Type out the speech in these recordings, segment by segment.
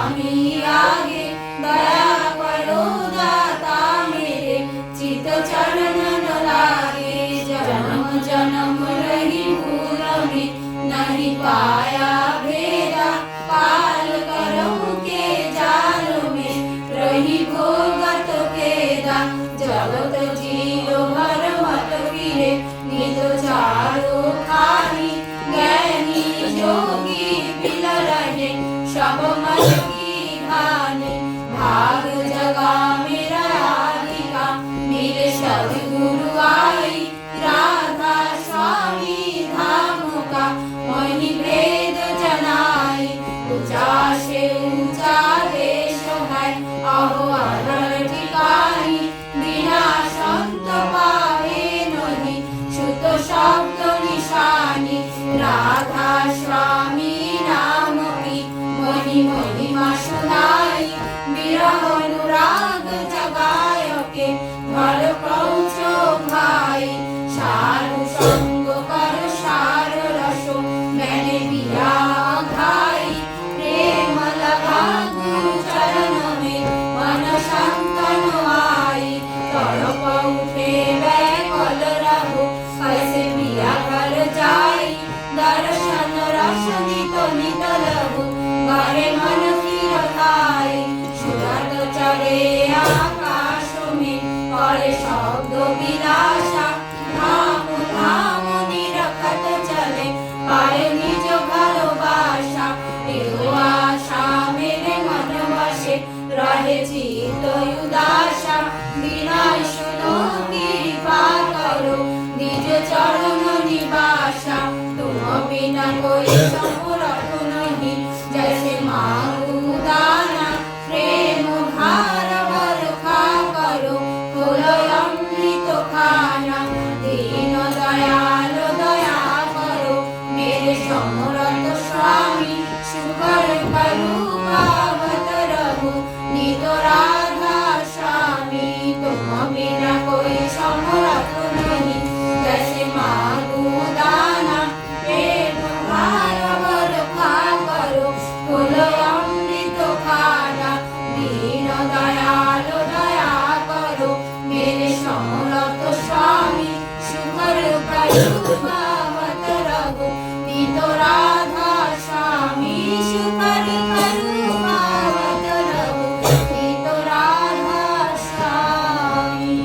स्वामी आगे दया करो दाता मेरे चित चरण न लागे जन्म जन्म रही भूल में नहीं पाया भेदा काल करम के जाल में रही भोगत खेदा जगत जीरो भर मत फिरे निज चारो खानी ज्ञानी योगी बिल रहे सब मन की धानी भाग जगा मेरा आदिका मेरे सदगुरु आई राधा स्वामी धाम का वही भेद जनाई ऊंचा से ऊंचा देश है अहो अनर ठिकानी बिना संत पावे नहीं शुद्ध शब्द निशानी राधा स्वामी नाम की वही महिमा सुनाई विरह अनुराग जगाय के घर पहुँचो भाई सारु संग कर सार रसो मैंने पिया खाई प्रेम लगा गुरु चरण में मन संतन आई तड़प उठे व्याकुल रहो कैसे पिया कर जाई दर्शन रस नित नित लहु घरे मन की रखाई सुगंध चढ़े आकाश में करे शब्द विलासा धाम धाम निरखत चले पाए निज घर बासा एगो आशा मेरे मन बसे रहे चित उदासा बिना सुनो कृपा करो निज चरण निवासा तुम बिना कोई समरथ नहीं जैसे मांगू दाना प्रेम भार बरखा करो खोलो अमृत खाना दीन दयाल दया करो मेरे समरथ स्वामी सुकर करू पावत रहो नित राधा स्वामी तुम बिना कोई समरथ नहीं जैसे मांगू दाना प्रेम भार बरखा करो खोलो अमृत खाना दीन दयाल दया करो मेरे समरथ स्वामी सुकर करू पावत रहो नित राधा स्वामी सुकर करू पावत रहो नित राधा स्वामी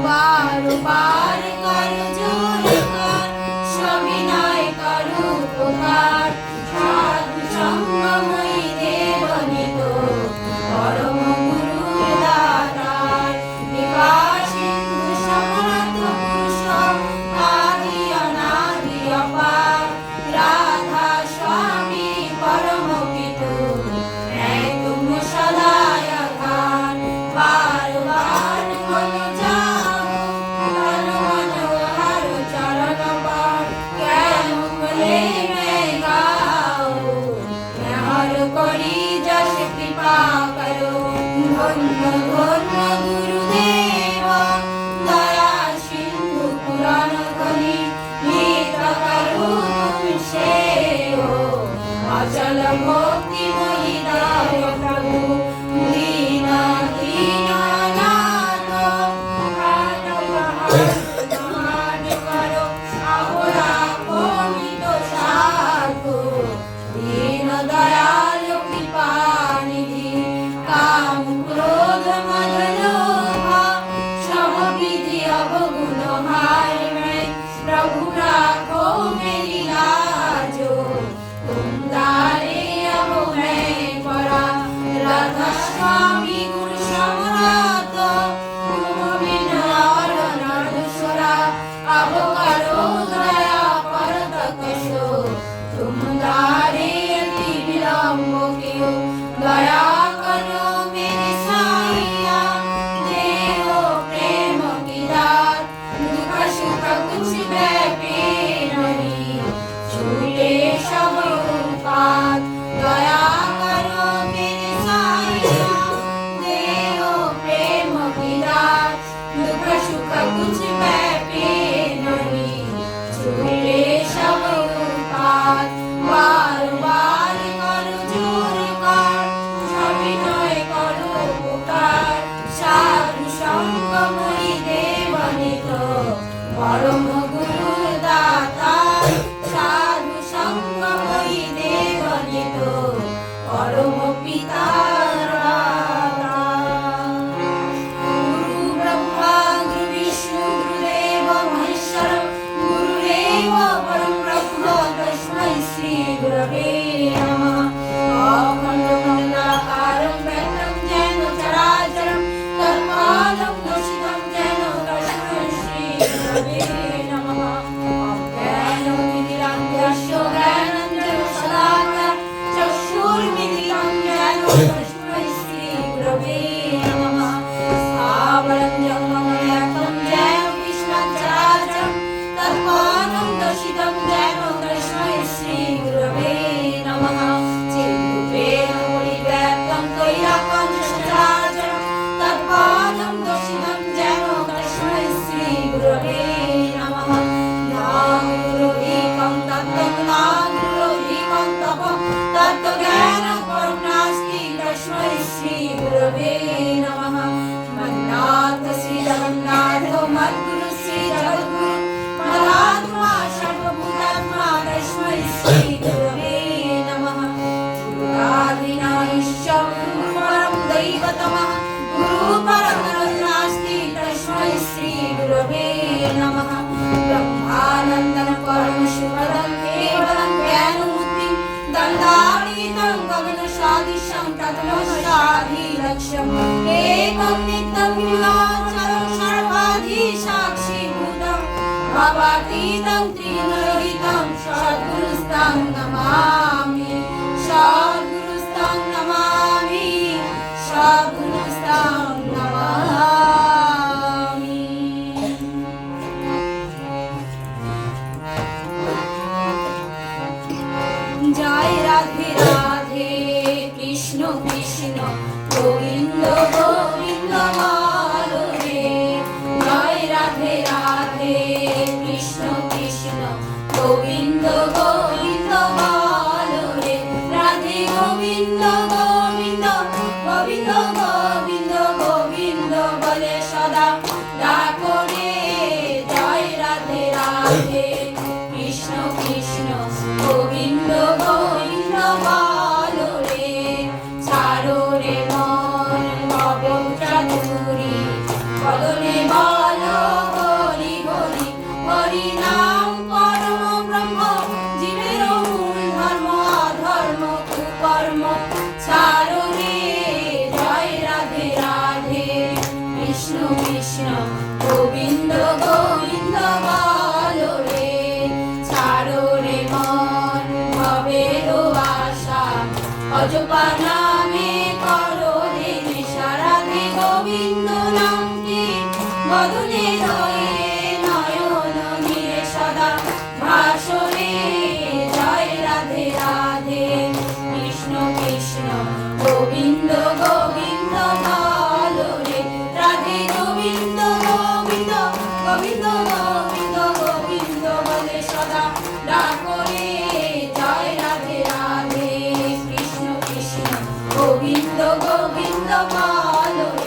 बार बार कर जोर कर सविनय करू पुकार साधु संग मई देवनी तो परम गुरु दातार विकास सिंधु समरथ पुरुष आदि अनादि अपार राधा स्वामी परम पितु मैं तुम सदा यथान बार बार मन जाओ मन मनोहर चरण पार क्या मुखले मैं गाओ मैं हर करी जस कृपा करो धन्य धन्य गुरुदेव दया सिंधु पुराण धनी नेत्र करो तुमसे हो अचल भक्ति मोहिदाय प्रभु दीन दीन नाथ हाथ महान करो अहोरा कोमित साधु दीन दयाल कृपा निधि काम क्रोध मद लोभ सब विधि अवगुण हाय मैं प्रभु राखो मेरी लाजो तुम दारे अब मैं परा राधा स्वामी गुरु समरथ तुम बिन और नरदुसरा अब करो दया परत कसो तुम दारे अति विलम्ब क्यों दया करो मेरे साईया देवो प्रेम की दात दुख सुख कुछ व्यापी नहीं छूटे सब उत्पात दया करो मेरे साईया देवो प्रेम की दात दुख सुख कुछ व्यापी नहीं छूटे सब उत्पात बार बार कर जोर कर পরম পিতার দাতা। গুরু ব্রহ্মা গুরু বিষ্ণু গুরুদেব মহেশ্বর গুরুরেব পরম ব্রহ্ম তস্मै শ্রী গুরবে নমঃ। অখণ্ডমণ্ডলাকারं ব্যক্तं যেন চরাচরं তৎপাদं দর্শিतं যেন তস্मै শ্রী গুরবে নমঃ। অজ্ঞানতিমিরান্ধস্য জ্ঞানাঞ্জনশলাকয়া চক্ষুর্মিলিतं যেন তস্मै শ্রী গুরবে নমঃ। স্থাবরं জঙ্গমময়কं যেন কৃষ্ণं চরাচরं তৎপাদं দর্শিतं যেন তস্मै শ্রী গুরবে নমঃ। চিদ্রূপেণ পরিব্যাপ্तं ত্বয়্যাপং সচরাচরं তৎপাদं দর্শিतं যেন তস্मै শ্রী গুরবে নমঃ। নাগুরোধিকং তত্ত্বং নাগুরোধিকং তপঃ তত্ত্বজ্ঞাनं পরं নাস্তি তস্मै শ্রী গুরবে নমঃ। মন্নাথ শ্রী জগন্নাথ মদ্গুরু শ্রী জগদ্গুরু মদাত্মা সর্বভূতাত্মা তস্मै শ্রী গুরবে নমঃ। গুরুরাদিনামিশ্চ গুরু পরম দৈবতমঃ গুরু পরম নাস্তি তস্मै শ্রী গুরবে নমঃ। ব্রহ্মানন্দং পরমশুভদং কেবलं জ্ঞানমূর্তিं দণ্ডাতীतं গগনসদৃশं তত্ত্বমস্যাধিলক্ষ্যम् एकं नित्यं निराचरं सर्वाधिसाक्षिभूतं भवातीतं त्रिगुणरहितं सद्गुरुस्तं नमामि सद्गुरुस्तं नमामि सद्गुरुस्तं नमामि। जय राधे राधे कृष्ण कृष्ण गोविंद गोविंद बोलो रे। जय राधे राधे कृष्ण कृष्ण गोविंद गोविंद बोलो रे। राधे गोविंद गोविंद गोविंद गोविंद गोविंद बोले सदा डाको रे। जय राधे राधे कृष्ण कृष्ण गोविंद गोविंद बोलो रे। ছাড়ো রে মন ভব চাতুরি বদনে বলো হরি হরি। হরি নাম পরম ব্রহ্ম জীবের মূল ধর্ম অধর্ম কুকর্ম ছাড়ো রে। জয় রাধে রাধে কৃষ্ণ কৃষ্ণ গোবিন্দ গোবিন্দ বলো রে। ছাড়ো রে মন ভবের আশা অজপা নামে করো রে নেশা। রাধে গোবিন্দ নামটি বদনে রয়ে নয়ন নীরে সদা ভাসো রে। জয় রাধে রাধে কৃষ্ণ কৃষ্ণ গোবিন্দ গোবিন্দ বলো রে। রাধে গোবিন্দ গোবিন্দ গোবিন্দ গোবিন্দ গোবিন্দ বলে সদা ডাকো রে। জয় রাধে রাধে কৃষ্ণ কৃষ্ণ গোবিন্দ গোবিন্দ বলো রে।